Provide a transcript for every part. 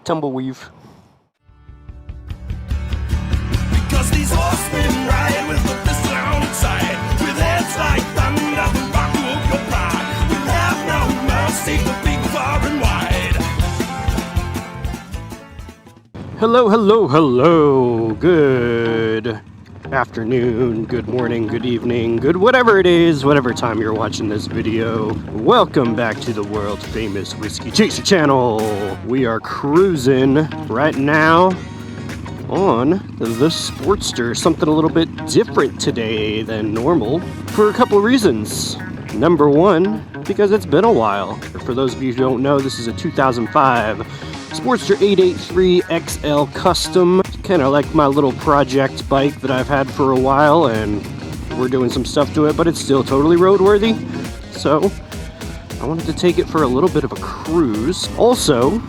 Tumbleweave. Because these horsemen ride with the pistol on its side, with heads like thunder, the rock of your pride. We'll have no mercy for big, far and wide. Hello, hello, hello. Good afternoon, good morning, good evening, good whatever it is, whatever time you're watching this video. Welcome back to the world famous Whiskey Chaser channel. We are cruising right now on the Sportster, something a little bit different today than normal for a couple of reasons. Number one, because it's been a while. For those of you who don't know, this is a 2005 Sportster 883 XL Custom. Kind of like my little project bike that I've had for a while, and we're doing some stuff to it, but it's still totally roadworthy. So I wanted to take it for a little bit of a cruise. Also,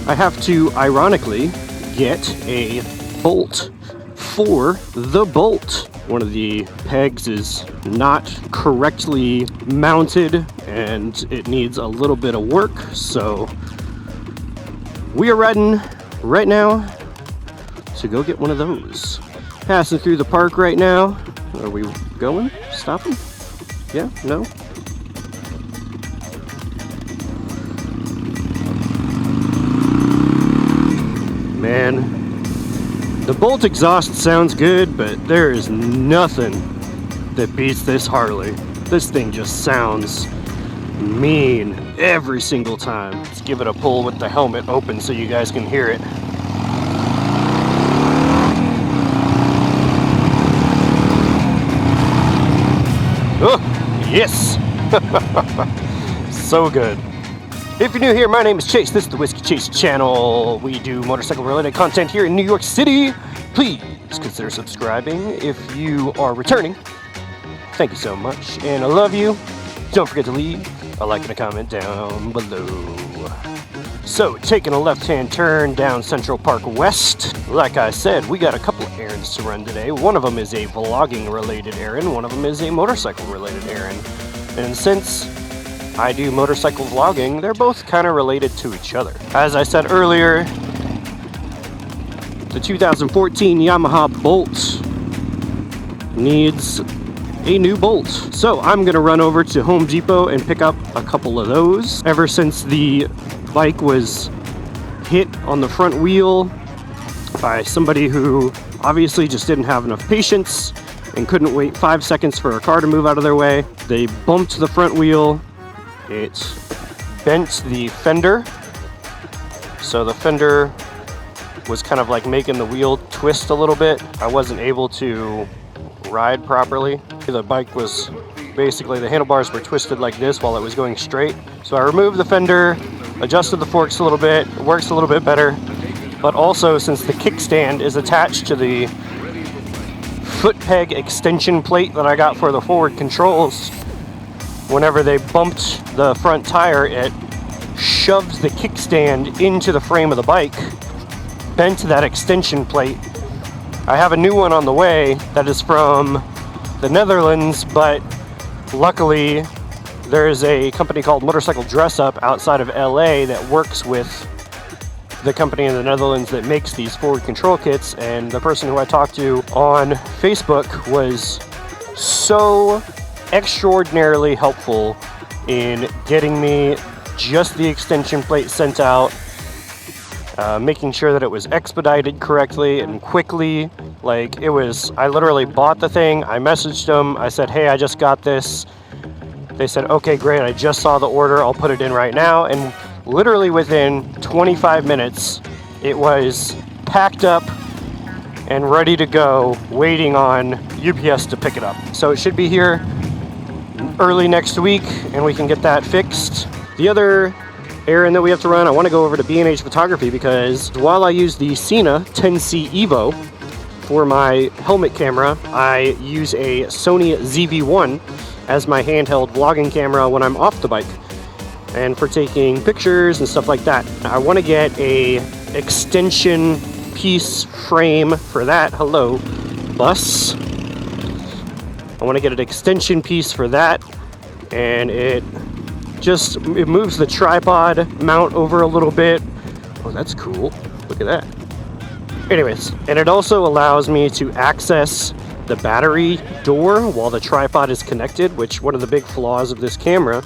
I have to ironically get a bolt for the Bolt. One of the pegs is not correctly mounted and it needs a little bit of work, so we are riding right now to go get one of those. Passing through the park right now. Are we going? Stopping? Yeah? No? Man, the Bolt exhaust sounds good, but there is nothing that beats this Harley. This thing just sounds mean every single time. Let's give it a pull with the helmet open so you guys can hear it. Oh, yes! So good. If you're new here, my name is Chase. This is the Whiskey Chase channel. We do motorcycle related content here in New York City. Please consider subscribing. If you are returning, thank you so much, and I love you. Don't forget to leave a like and a comment down below. So, taking a left-hand turn down Central Park West. Like I said, we got a couple of errands to run today. One of them is a vlogging related errand. One of them is a motorcycle related errand. And since I do motorcycle vlogging, they're both kind of related to each other. As I said earlier, the 2014 Yamaha Bolt needs a new bolt. So I'm gonna run over to Home Depot and pick up a couple of those. Ever since the bike was hit on the front wheel by somebody who obviously just didn't have enough patience and couldn't wait 5 seconds for a car to move out of their way, they bumped the front wheel. It bent the fender, so the fender was kind of like making the wheel twist a little bit. I wasn't able to ride properly. The bike was basically, the handlebars were twisted like this while it was going straight. So I removed the fender, adjusted the forks a little bit, it works a little bit better. But also, since the kickstand is attached to the foot peg extension plate that I got for the forward controls, whenever they bumped the front tire, it shoved the kickstand into the frame of the bike, bent that extension plate. I have a new one on the way that is from the Netherlands, but luckily there's a company called Motorcycle Dress Up outside of LA that works with the company in the Netherlands that makes these forward control kits, and the person who I talked to on Facebook was so extraordinarily helpful in getting me just the extension plate sent out, making sure that it was expedited correctly and quickly. Like, it was, I literally bought the thing, I messaged them, I said, hey, I just got this. They said, okay, great, I just saw the order, I'll put it in right now. And literally within 25 minutes, it was packed up and ready to go, waiting on UPS to pick it up. So it should be here early next week, and we can get that fixed. The other errand that we have to run, I want to go over to B&H Photography, because while I use the Sena 10C Evo for my helmet camera, I use a Sony ZV-1 as my handheld vlogging camera when I'm off the bike and for taking pictures and stuff like that. I want to get a extension piece frame for that. Hello, bus. I want to get an extension piece for that, and it Just, it moves the tripod mount over a little bit. Oh, that's cool. Look at that. Anyways, and it also allows me to access the battery door while the tripod is connected, which one of the big flaws of this camera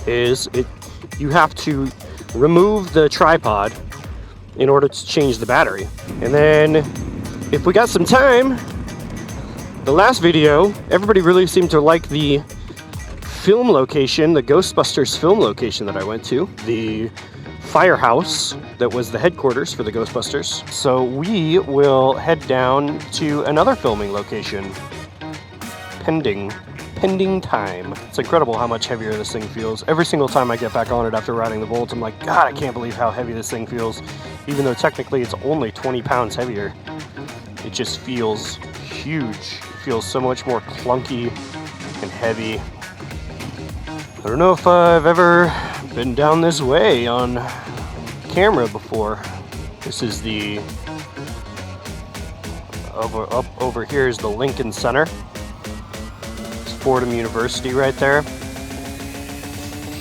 is you have to remove the tripod in order to change the battery. And then if we got some time, the last video, everybody really seemed to like the film location, the Ghostbusters film location that I went to, the firehouse that was the headquarters for the Ghostbusters. So we will head down to another filming location, pending time. It's incredible how much heavier this thing feels. Every single time I get back on it after riding the Bolt, I'm like, God, I can't believe how heavy this thing feels. Even though technically it's only 20 pounds heavier, it just feels huge. It feels so much more clunky and heavy. I don't know if I've ever been down this way on camera before. This is the up over here is the Lincoln Center. It's Fordham University right there.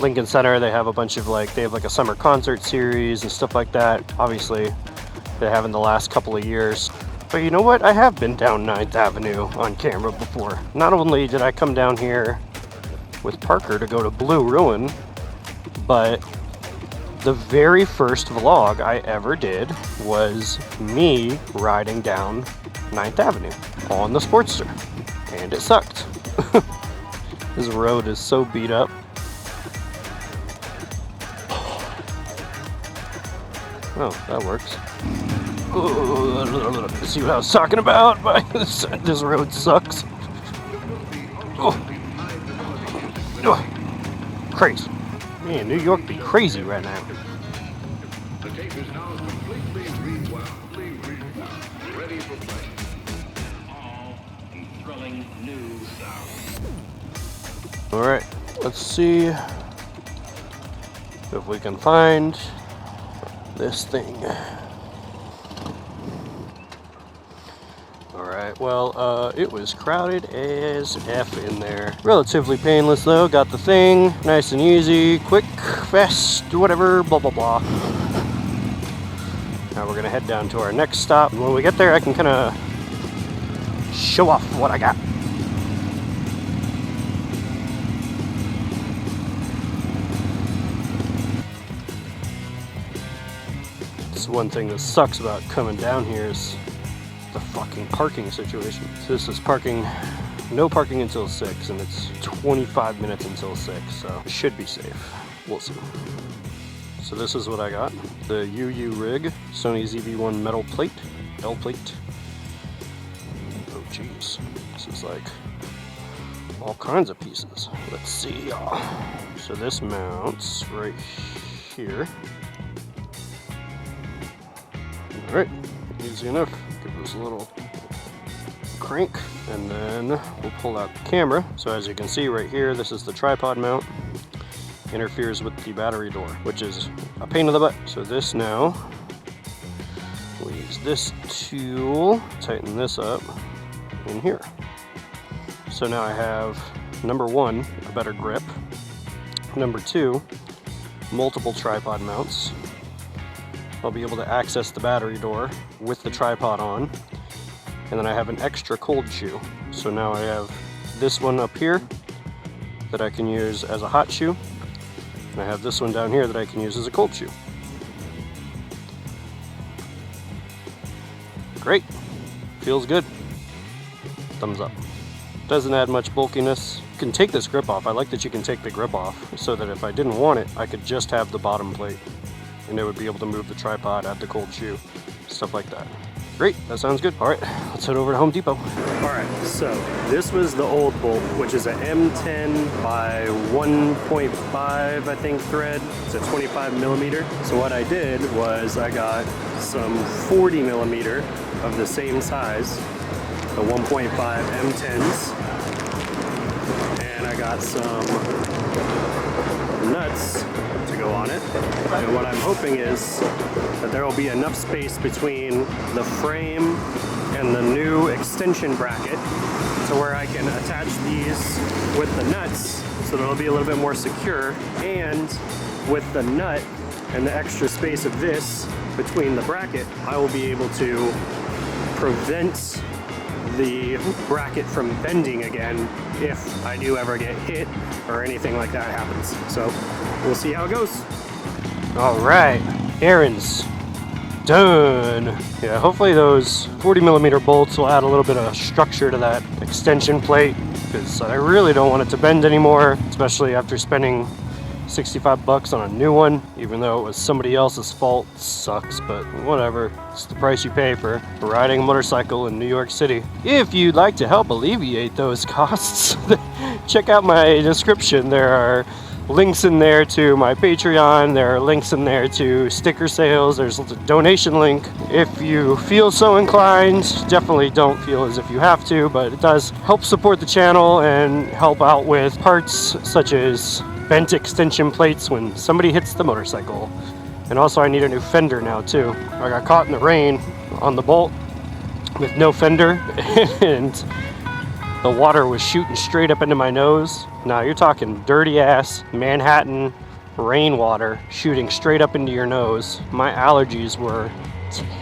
Lincoln Center, they have a bunch of they have like a summer concert series and stuff like that. Obviously, they have in the last couple of years. But you know what? I have been down 9th Avenue on camera before. Not only did I come down here with Parker to go to Blue Ruin, but the very first vlog I ever did was me riding down 9th Avenue on the Sportster, and it sucked. This road is so beat up. Oh, that works. See what I was talking about? This road sucks. Crazy. Man, New York be crazy right now. The tape is now completely rewound, ready for play. All thrilling new sound. Alright, let's see if we can find this thing. Alright, well, it was crowded as F in there. Relatively painless though, got the thing, nice and easy, quick, fast, whatever, blah blah blah. Now we're gonna head down to our next stop. When we get there, I can kind of show off what I got. It's one thing that sucks about coming down here is the fucking parking situation. So this is parking, no parking until 6, and it's 25 minutes until 6, so it should be safe. We'll see. So this is what I got. The UU rig, Sony ZV-1 metal plate, L plate. Oh geez, this is like all kinds of pieces. Let's see, y'all. So this mounts right here. All right, easy enough. Give this a little crank, and then we'll pull out the camera. So as you can see right here, this is the tripod mount. Interferes with the battery door, which is a pain in the butt. So this now, we'll use this tool, tighten this up in here. So now I have, number 1, a better grip. Number 2, multiple tripod mounts. I'll be able to access the battery door with the tripod on. And then I have an extra cold shoe. So now I have this one up here that I can use as a hot shoe. And I have this one down here that I can use as a cold shoe. Great. Feels good. Thumbs up. Doesn't add much bulkiness. You can take this grip off. I like that you can take the grip off so that if I didn't want it, I could just have the bottom plate. And it would be able to move the tripod, add the cold shoe, stuff like that. Great, that sounds good. All right, let's head over to Home Depot. All right, so this was the old Bolt, which is a M10 by 1.5, I think, thread. It's a 25 millimeter. So what I did was I got some 40 millimeter of the same size, the 1.5 M10s, and I got some nuts to go on it. And what I'm hoping is that there will be enough space between the frame and the new extension bracket to where I can attach these with the nuts so that it'll be a little bit more secure. And with the nut and the extra space of this between the bracket, I will be able to prevent the bracket from bending again if I do ever get hit or anything like that happens. So we'll see how it goes. All right, errands done. Yeah, hopefully those 40mm bolts will add a little bit of structure to that extension plate, because I really don't want it to bend anymore, especially after spending $65 on a new one, even though it was somebody else's fault. Sucks, but whatever. It's the price you pay for riding a motorcycle in New York City. If you'd like to help alleviate those costs, check out my description. There are links in there to my Patreon. There are links in there to sticker sales. There's a donation link. If you feel so inclined, definitely don't feel as if you have to, but it does help support the channel and help out with parts such as bent extension plates when somebody hits the motorcycle. And also I need a new fender now too. I got caught in the rain on the Bolt with no fender and the water was shooting straight up into my nose. Now you're talking dirty ass Manhattan rainwater shooting straight up into your nose. My allergies were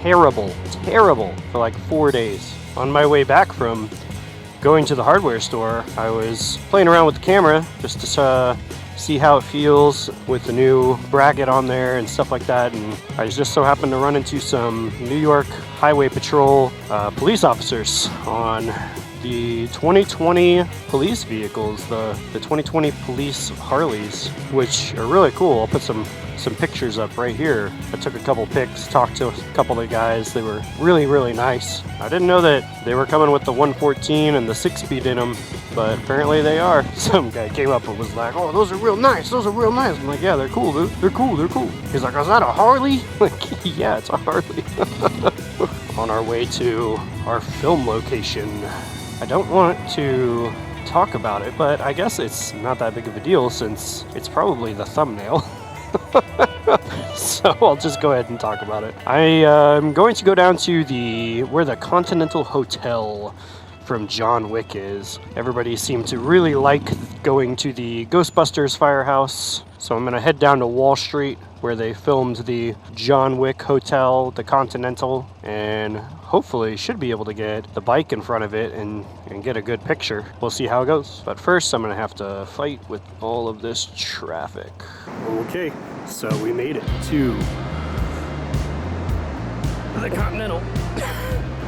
terrible for like 4 days. On my way back from going to the hardware store, I was playing around with the camera just to see how it feels with the new bracket on there and stuff like that, and I just so happened to run into some New York Highway Patrol police officers on the 2020 police vehicles, the 2020 police Harleys, which are really cool. I'll put some pictures up right here. I took a couple pics, talked to a couple of guys. They were really nice. I didn't know that they were coming with the 114 and the 6-speed in them, but apparently they are. Some guy came up and was like, "Oh, those are real nice. Those are real nice." I'm like, "Yeah, they're cool, dude. They're cool. He's like, "Is that a Harley?" I'm like, "Yeah, it's a Harley." On our way to our film location. I don't want to talk about it, but I guess it's not that big of a deal since it's probably the thumbnail. So I'll just go ahead and talk about it. I am going to go down to where the Continental Hotel from John Wick is. Everybody seemed to really like going to the Ghostbusters firehouse, so I'm gonna head down to Wall Street where they filmed the John Wick Hotel, the Continental, and hopefully should be able to get the bike in front of it and get a good picture. We'll see how it goes. But first I'm gonna have to fight with all of this traffic. Okay, so we made it to the Continental.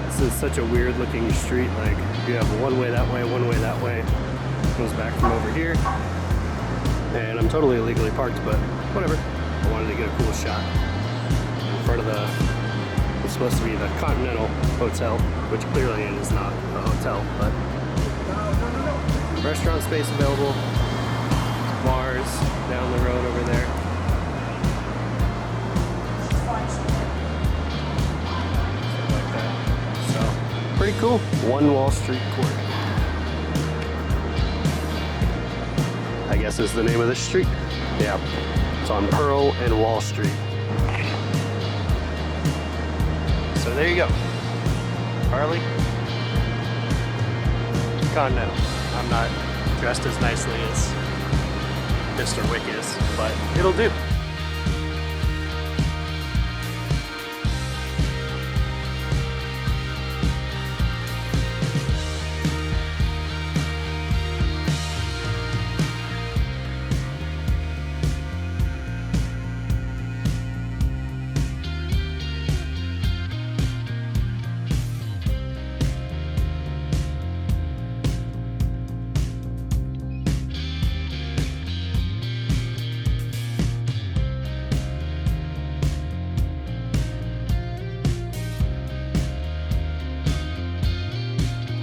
This is such a weird looking street. Like, you have one way that way, one way that way. Goes back from over here. And I'm totally illegally parked, but whatever. I wanted to get a cool shot in front of it's supposed to be the Continental Hotel, which clearly is not a hotel, but restaurant space available. Bars down the road over there. Something like that. So, pretty cool. One Wall Street Court, I guess is the name of this street. Yeah, it's on Pearl and Wall Street. So there you go. Harley, Continental. I'm not dressed as nicely as Mr. Wick is, but it'll do.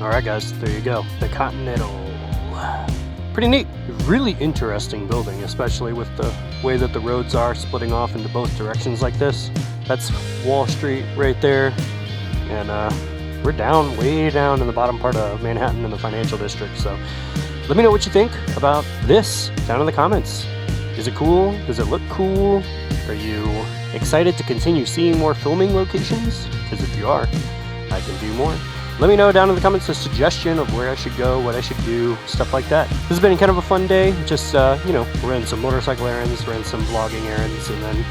Alright guys, there you go. The Continental. Pretty neat. Really interesting building, especially with the way that the roads are splitting off into both directions like this. That's Wall Street right there. And we're down, way down in the bottom part of Manhattan in the financial district. So let me know what you think about this down in the comments. Is it cool? Does it look cool? Are you excited to continue seeing more filming locations? Because if you are, I can do more. let me know down in the comments a suggestion of where I should go, what I should do, stuff like that. This has been kind of a fun day. Just, you know, ran some motorcycle errands, ran some vlogging errands, and then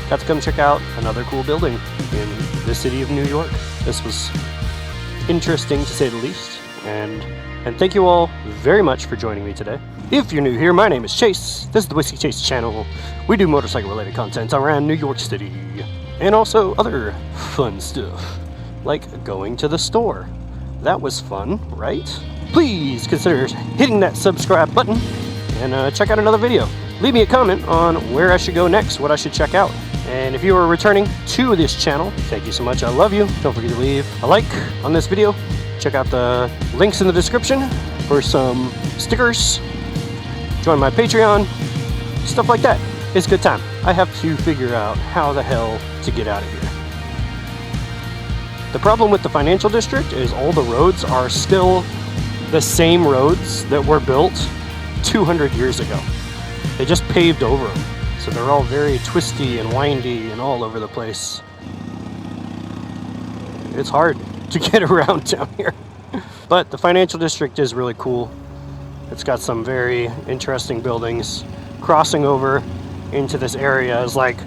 got to come check out another cool building in the city of New York. This was interesting to say the least, and thank you all very much for joining me today. If you're new here, my name is Chase. This is the Whiskey Chase channel. We do motorcycle related content around New York City, and also other fun stuff, like going to the store. That was fun, right? Please consider hitting that subscribe button and check out another video. Leave me a comment on where I should go next, what I should check out. And if you are returning to this channel, thank you so much. I love you. Don't forget to leave a like on this video. Check out the links in the description for some stickers. Join my Patreon, stuff like that. It's a good time. I have to figure out how the hell to get out of here. The problem with the financial district is all the roads are still the same roads that were built 200 years ago. They just paved over them. So they're all very twisty and windy and all over the place. It's hard to get around down here. But the financial district is really cool. It's got some very interesting buildings. Crossing over into this area is like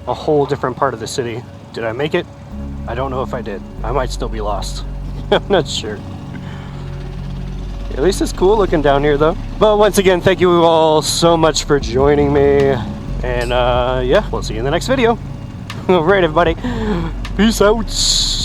a whole different part of the city. Did I make it? I don't know if I did. I might still be lost. I'm not sure. At least it's cool looking down here though. But once again, thank you all so much for joining me. And yeah, we'll see you in the next video. Alright everybody, peace out.